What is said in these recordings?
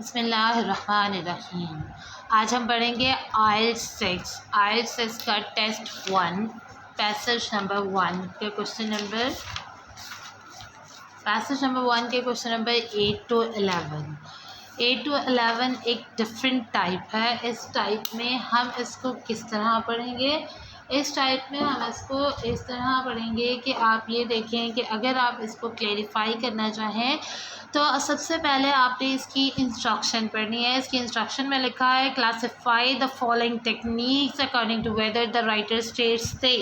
बिस्मिल्लाहिर्रहमानिर्रहीम। आज हम पढ़ेंगे IELTS 6 का टेस्ट 1 पैसेज नंबर 1 के क्वेश्चन नंबर 8 to 11। 8 to 11 एक डिफरेंट टाइप है। इस टाइप में हम इसको किस तरह पढ़ेंगे? इस टाइप में हम इसको इस तरह पढ़ेंगे कि आप ये देखें कि अगर आप इसको क्लेरिफाई करना चाहें तो सबसे पहले आपने इसकी इंस्ट्रक्शन पढ़नी है। इसकी इंस्ट्रक्शन में लिखा है classify the following techniques according to whether the writer states they.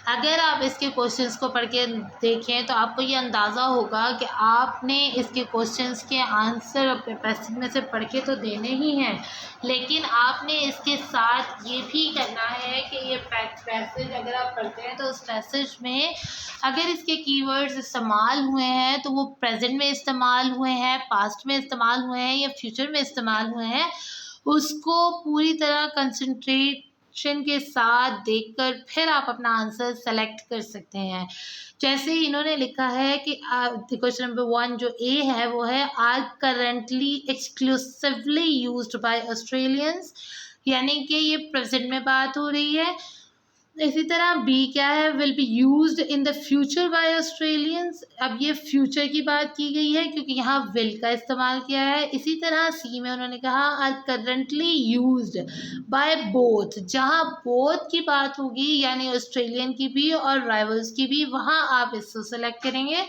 अगर आप इसके क्वेश्चंस को पढ़ के देखें तो आपको ये अंदाज़ा होगा कि आपने इसके क्वेश्चंस के आंसर अपने पैसेज में से पढ़ के तो देने ही हैं, लेकिन आपने इसके साथ ये भी करना है कि ये पैसेज अगर आप पढ़ते हैं तो उस पैसेज में अगर इसके कीवर्ड्स इस्तेमाल हुए हैं तो वो प्रेजेंट में इस्तेमाल हुए हैं, पास्ट में इस्तेमाल हुए हैं या फ्यूचर में इस्तेमाल हुए हैं, उसको पूरी तरह कंसंट्रेशन के साथ देखकर फिर आप अपना आंसर सेलेक्ट कर सकते हैं। जैसे इन्होंने लिखा है कि क्वेश्चन नंबर 1 जो ए है वो है are currently exclusively used by Australians, यानी कि ये प्रेजेंट में बात हो रही है। इसी तरह बी क्या है, will be used in the future by Australians, अब ये फ्यूचर की बात की गई है क्योंकि यहाँ विल का इस्तेमाल किया है। इसी तरह सी में उन्होंने कहा are currently used by both, जहाँ बोथ की बात होगी यानी ऑस्ट्रेलियन की भी और राइवल्स की भी, वहाँ आप इसको सेलेक्ट करेंगे।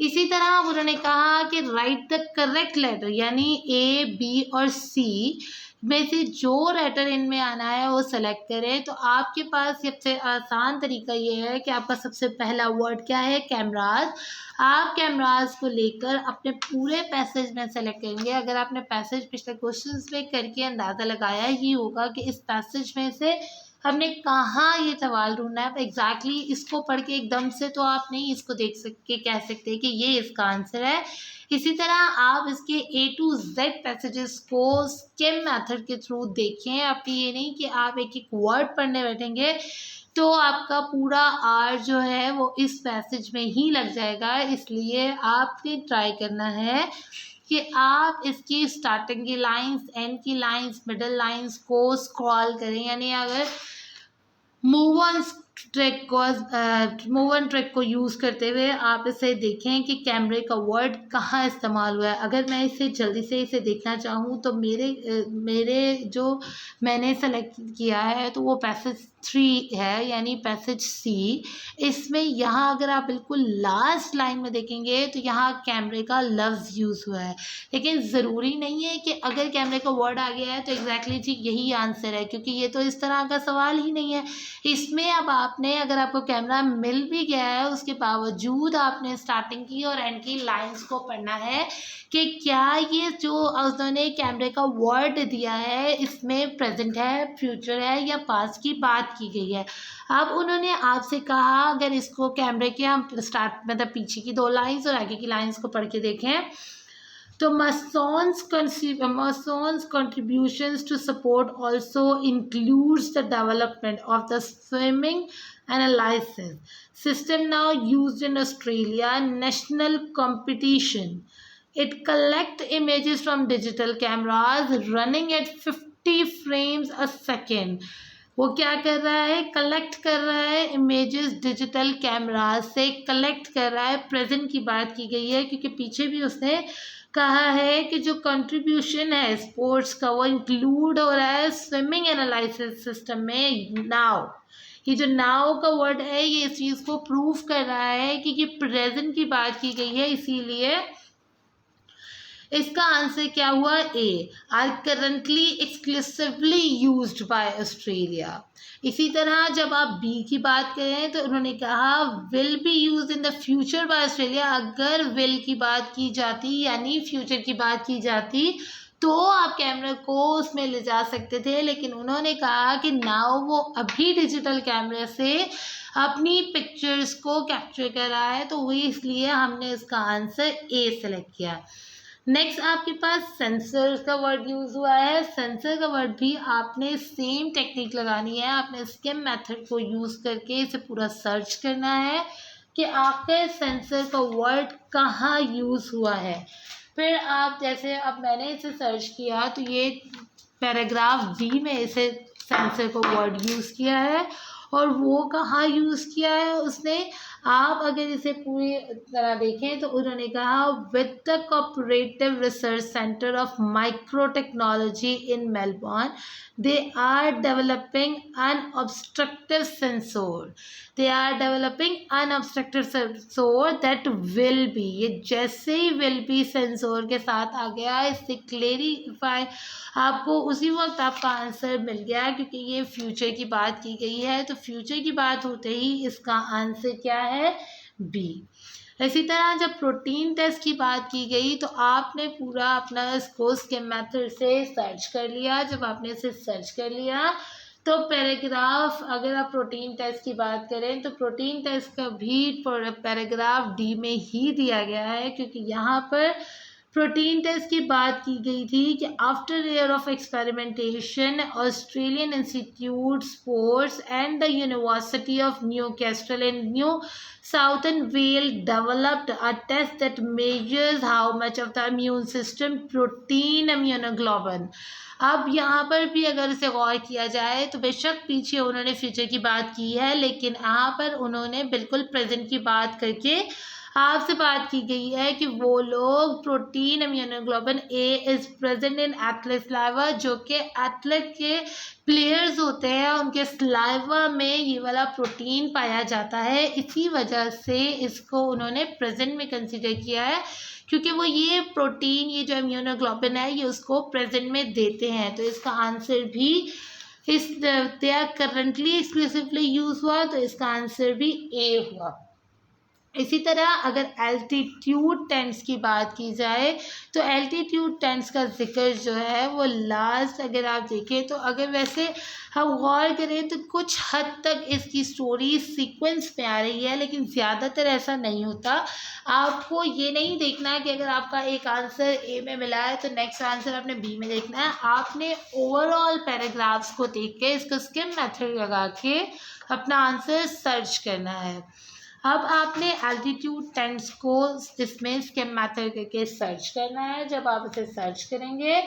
इसी तरह उन्होंने कहा कि राइट द करेक्ट लेटर, यानी ए बी और सी में से जो लेटर इनमें आना है वो सेलेक्ट करें। तो आपके पास सबसे आसान तरीका ये है कि आपका सबसे पहला वर्ड क्या है, कैमराज। आप कैमराज को लेकर अपने पूरे पैसेज में सेलेक्ट करेंगे। अगर आपने पैसेज पिछले क्वेश्चंस में करके अंदाज़ा लगाया ही होगा कि इस पैसेज में से हमने कहाँ ये सवाल ढूंढना है, एग्जैक्टली इसको पढ़ के एकदम से तो आप नहीं इसको देख सकते कह सकते कि ये इसका आंसर है। इसी तरह आप इसके A to Z पैसेजेस को स्किम मेथड के थ्रू देखें। आपकी ये नहीं कि आप एक एक वर्ड पढ़ने बैठेंगे तो आपका पूरा आर जो है वो इस पैसेज में ही लग जाएगा। इसलिए आपने ट्राई करना है कि आप इसकी स्टार्टिंग की लाइंस, एंड की लाइंस, मिडल लाइंस को स्क्रॉल करें, यानी अगर मूव ऑन ट्रैक को यूज़ करते हुए आप इसे देखें कि कैमरे का वर्ड कहाँ इस्तेमाल हुआ है। अगर मैं इसे जल्दी से इसे देखना चाहूँ तो मेरे जो मैंने सेलेक्ट किया है तो वो पैसेज 3 है, यानी पैसेज सी। इसमें यहाँ अगर आप बिल्कुल लास्ट लाइन में देखेंगे तो यहाँ कैमरे का लफ्ज़ यूज़ हुआ है, लेकिन ज़रूरी नहीं है कि अगर कैमरे का वर्ड आ गया है तो एग्जैक्टली जी यही आंसर है, क्योंकि ये तो इस तरह का सवाल ही नहीं है। इसमें अब आपने अगर आपको कैमरा मिल भी गया है उसके बावजूद आपने स्टार्टिंग की और एंड की लाइंस को पढ़ना है कि क्या ये जो उन्होंने कैमरे का वर्ड दिया है इसमें प्रेजेंट है, फ्यूचर है या पास्ट की बात की गई है। अब उन्होंने आपसे कहा अगर इसको कैमरे के हम स्टार्ट मतलब पीछे की 2 लाइंस और आगे की लाइंस को पढ़ के देखें तो Mason's contributions to support also includes the development of the swimming analysis system now used in Australia national competition. It collects images from digital cameras running at 50 frames a second. वो क्या कर रहा है, कलेक्ट कर रहा है images digital camera से collect कर रहा है। प्रेजेंट की बात की गई है क्योंकि पीछे भी उसने कहा है कि जो कंट्रीब्यूशन है स्पोर्ट्स का वो इंक्लूड हो रहा है स्विमिंग एनालिसिस सिस्टम में। नाउ ये जो नाउ का वर्ड है ये इस चीज़ को प्रूव कर रहा है कि ये प्रेजेंट की बात की गई है, इसीलिए इसका आंसर क्या हुआ, A R currently exclusively used by Australia. इसी तरह जब आप बी की बात करें तो उन्होंने कहा will be used in the future by Australia. अगर विल की बात की जाती यानी फ्यूचर की बात की जाती तो आप कैमरे को उसमें ले जा सकते थे, लेकिन उन्होंने कहा कि नाउ वो अभी डिजिटल कैमरे से अपनी पिक्चर्स को कैप्चर कर रहा है, तो वही इसलिए हमने इसका आंसर ए सेलेक्ट किया। नेक्स्ट आपके पास सेंसर का वर्ड यूज़ हुआ है। सेंसर का वर्ड भी आपने सेम टेक्निक लगानी है, आपने स्किम मेथड को यूज़ करके इसे पूरा सर्च करना है कि आखिर सेंसर का वर्ड कहाँ यूज़ हुआ है। फिर आप जैसे अब मैंने इसे सर्च किया तो ये पैराग्राफ डी में इसे सेंसर को वर्ड यूज़ किया है, और वो कहाँ यूज़ किया है उसने, आप अगर इसे पूरी तरह देखें तो उन्होंने कहा with the cooperative research centre of micro technology in Melbourne they are developing unobstructive sensor, they are developing unobstructive sensor that will be, ये जैसे ही विल बी सेंसर के साथ आ गया इससे क्लेरिफाई आपको उसी वक्त आपका आंसर मिल गया, क्योंकि ये फ्यूचर की बात की गई है तो फ्यूचर की बात होते ही इसका आंसर क्या है, बी। इसी तरह जब प्रोटीन टेस्ट की बात की गई तो आपने पूरा अपना इसको स्किम मेथड से सर्च कर लिया। जब आपने इसे सर्च कर लिया तो पैराग्राफ, अगर आप प्रोटीन टेस्ट की बात करें तो प्रोटीन टेस्ट का भी पैराग्राफ डी में ही दिया गया है, क्योंकि यहाँ पर प्रोटीन टेस्ट की बात की गई थी कि after year of experimentation Australian Institute Sports and the University of Newcastle in New Southern Wales developed a test that measures how much of the immune system protein immunoglobulin. अब यहाँ पर भी अगर इसे गौर किया जाए तो बेशक पीछे उन्होंने फ्यूचर की बात की है, लेकिन यहाँ पर उन्होंने बिल्कुल प्रेजेंट की बात करके आपसे बात की गई है कि वो लोग protein immunoglobulin A is present in athlete saliva, जो कि एथलीट के प्लेयर्स होते हैं उनके स्लाइवा में ये वाला प्रोटीन पाया जाता है। इसी वजह से इसको उन्होंने प्रेजेंट में कंसिडर किया है, क्योंकि वो ये प्रोटीन, ये जो इम्यूनोग्लोबुलिन है ये उसको प्रेजेंट में देते हैं। तो इसका आंसर भी इस they are currently exclusively use हुआ, तो इसका आंसर भी ए हुआ। इसी तरह अगर एल्टीट्यूड टेंस की बात की जाए तो एल्टीट्यूड टेंस का जिक्र जो है वो लास्ट अगर आप देखें तो अगर वैसे हम गौर करें तो कुछ हद तक इसकी स्टोरी सीक्वेंस में आ रही है, लेकिन ज़्यादातर ऐसा नहीं होता। आपको ये नहीं देखना कि अगर आपका एक आंसर ए में मिला है तो नेक्स्ट आंसर आपने बी में देखना है। आपने ओवरऑल पैराग्राफ्स को देख के इसको स्किम मेथड लगा के अपना आंसर सर्च करना है। अब आपने एल्टीट्यूड टेंस को इसमें स्किम मेथड करके सर्च करना है। जब आप इसे सर्च करेंगे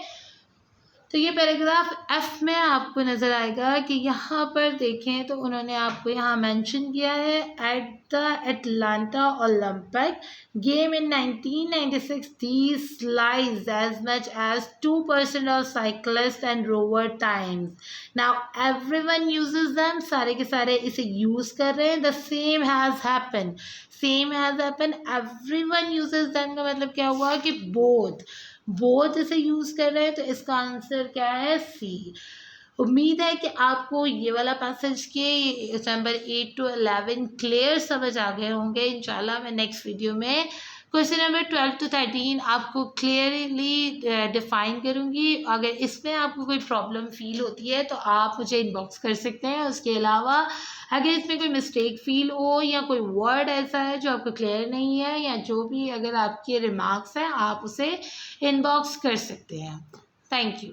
तो ये पैराग्राफ एफ में आपको नज़र आएगा कि यहाँ पर देखें तो उन्होंने आपको यहाँ मेंशन किया है at the Atlanta Olympic game in 1996 these slides as much as 2% of cyclists and rover times now everyone uses them, सारे के सारे इसे यूज़ कर रहे हैं। the same has happened everyone uses them का मतलब क्या हुआ कि बोथ इसे यूज़ कर रहे हैं, तो इसका आंसर क्या है, सी। उम्मीद है कि आपको ये वाला पैसेज के नंबर 8 to 11 क्लियर समझ आ गए होंगे। इंशाल्लाह मैं नेक्स्ट वीडियो में क्वेश्चन नंबर 12 to 13 आपको क्लियरली डिफ़ाइन करूँगी। अगर इसमें आपको कोई प्रॉब्लम फील होती है तो आप मुझे इनबॉक्स कर सकते हैं। उसके अलावा अगर इसमें कोई मिस्टेक फील हो या कोई वर्ड ऐसा है जो आपको क्लियर नहीं है या जो भी अगर आपके रिमार्क्स हैं आप उसे इनबॉक्स कर सकते हैं। Thank you.